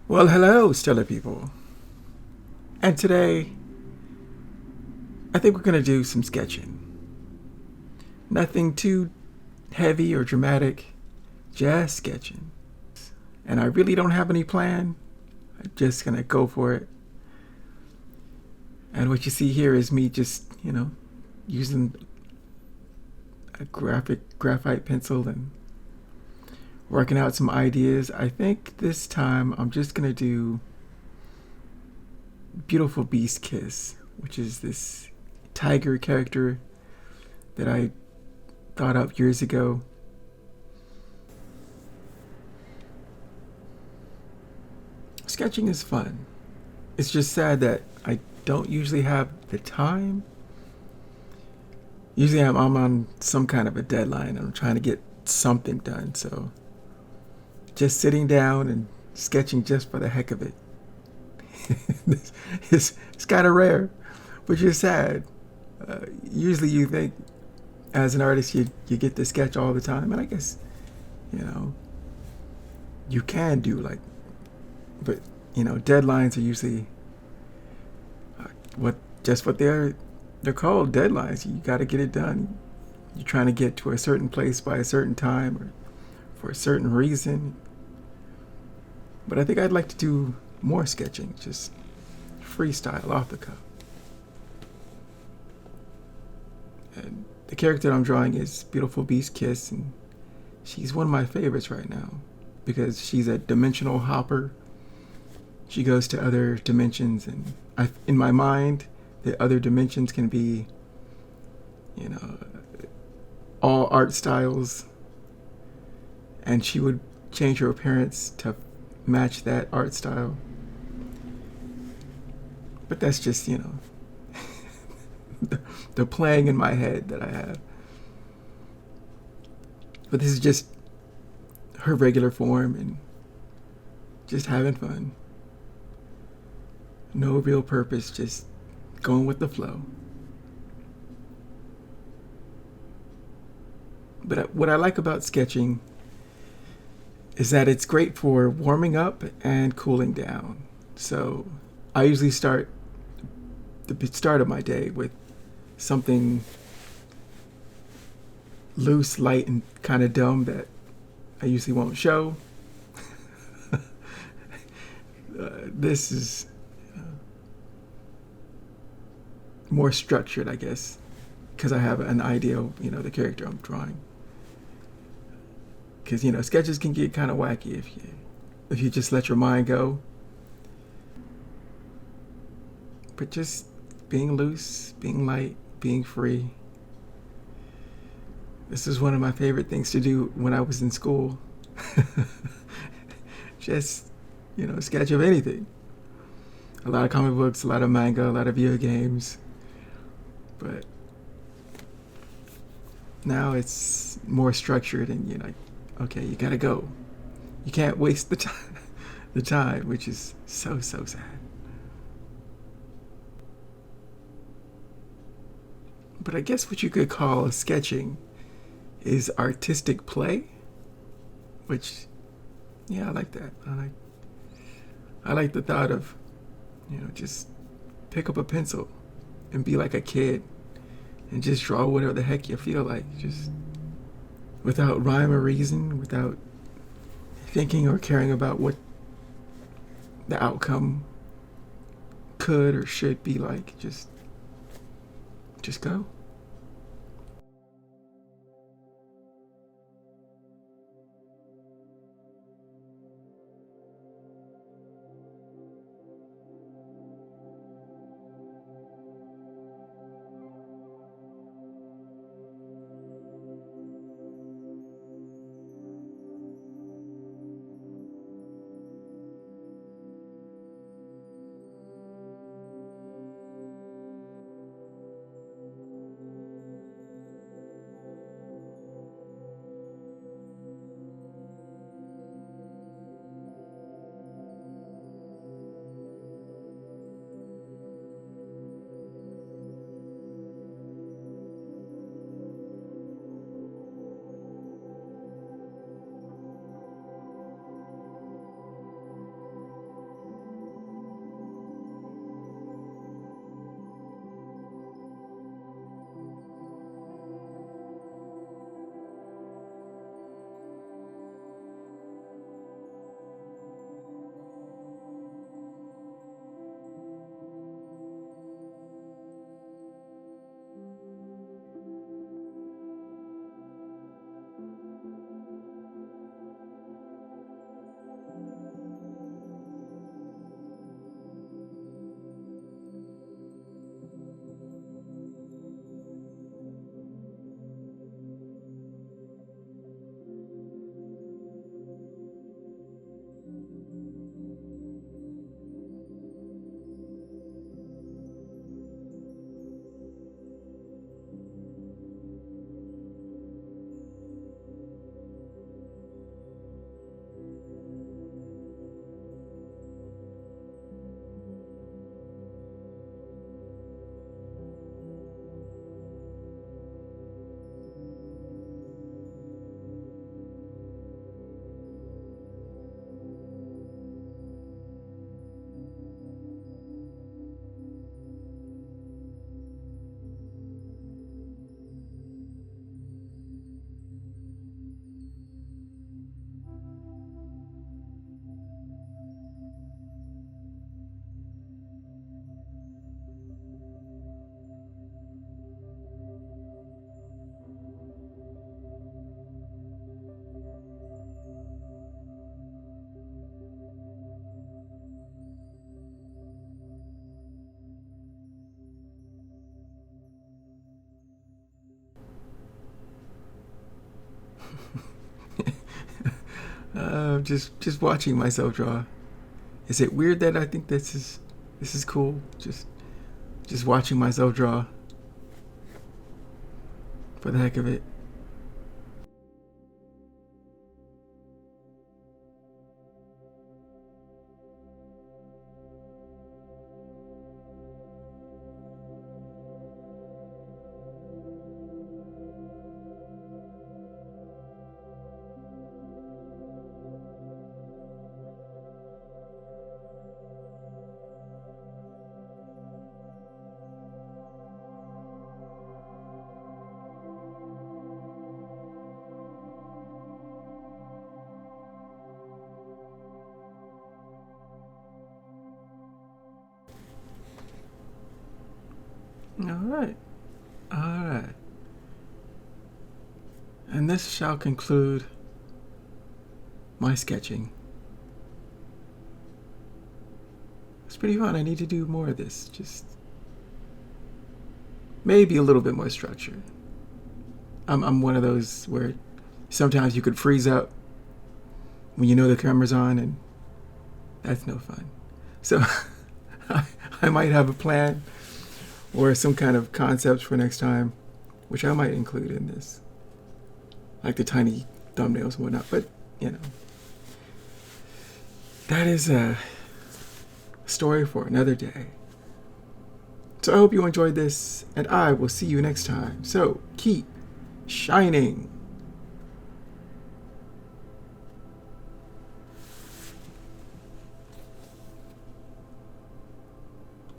Well, hello, stellar people. And today, I think we're going to do some sketching. Nothing too heavy or dramatic, just sketching. And I really don't have any plan. I'm just going to go for it. And what you see here is me just, using a graphite pencil and working out some ideas. I think this time I'm just going to do Beautiful Beast Kiss, which is this tiger character that I thought up years ago. Sketching is fun. It's just sad that I don't usually have the time. Usually I'm on some kind of a deadline and I'm trying to get something done. So just sitting down and sketching just for the heck of it. it's kind of rare, which is sad. Usually you think as an artist you get to sketch all the time, and I guess you can do but deadlines are usually what they're called, deadlines. You got to get it done. You're trying to get to a certain place by a certain time or for a certain reason. But I think I'd like to do more sketching, just freestyle off the cuff. And the character I'm drawing is Beautiful Beast Kiss, and she's one of my favorites right now because she's a dimensional hopper. She goes to other dimensions, and in my mind, the other dimensions can be, all art styles, and she would change her appearance to match that art style. But that's just, the playing in my head that I have. But this is just her regular form and just having fun. No real purpose, just going with the flow. But what I like about sketching is that it's great for warming up and cooling down. So I usually start the start of my day with something loose, light, and kind of dumb that I usually won't show. This is more structured, I guess, because I have an idea of, the character I'm drawing. Because, sketches can get kind of wacky if you just let your mind go. But just being loose, being light, being free. This is one of my favorite things to do when I was in school. Just, sketch of anything. A lot of comic books, a lot of manga, a lot of video games. But now it's more structured, and you're like, okay, you gotta go. You can't waste the time, which is so sad. But I guess what you could call sketching is artistic play, which, yeah, I like that. I like the thought of, just pick up a pencil and be like a kid and just draw whatever the heck you feel like, just without rhyme or reason, without thinking or caring about what the outcome could or should be like. Just go. Just watching myself draw. Is it weird that I think this is cool? Just watching myself draw for the heck of it. All right. All right. And this shall conclude my sketching. It's pretty fun. I need to do more of this. Just maybe a little bit more structure. I'm one of those where sometimes you could freeze up when you know the camera's on, and that's no fun. So I might have a plan or some kind of concepts for next time, which I might include in this, like the tiny thumbnails and whatnot. But that is a story for another day. So I hope you enjoyed this, and I will see you next time. So keep shining.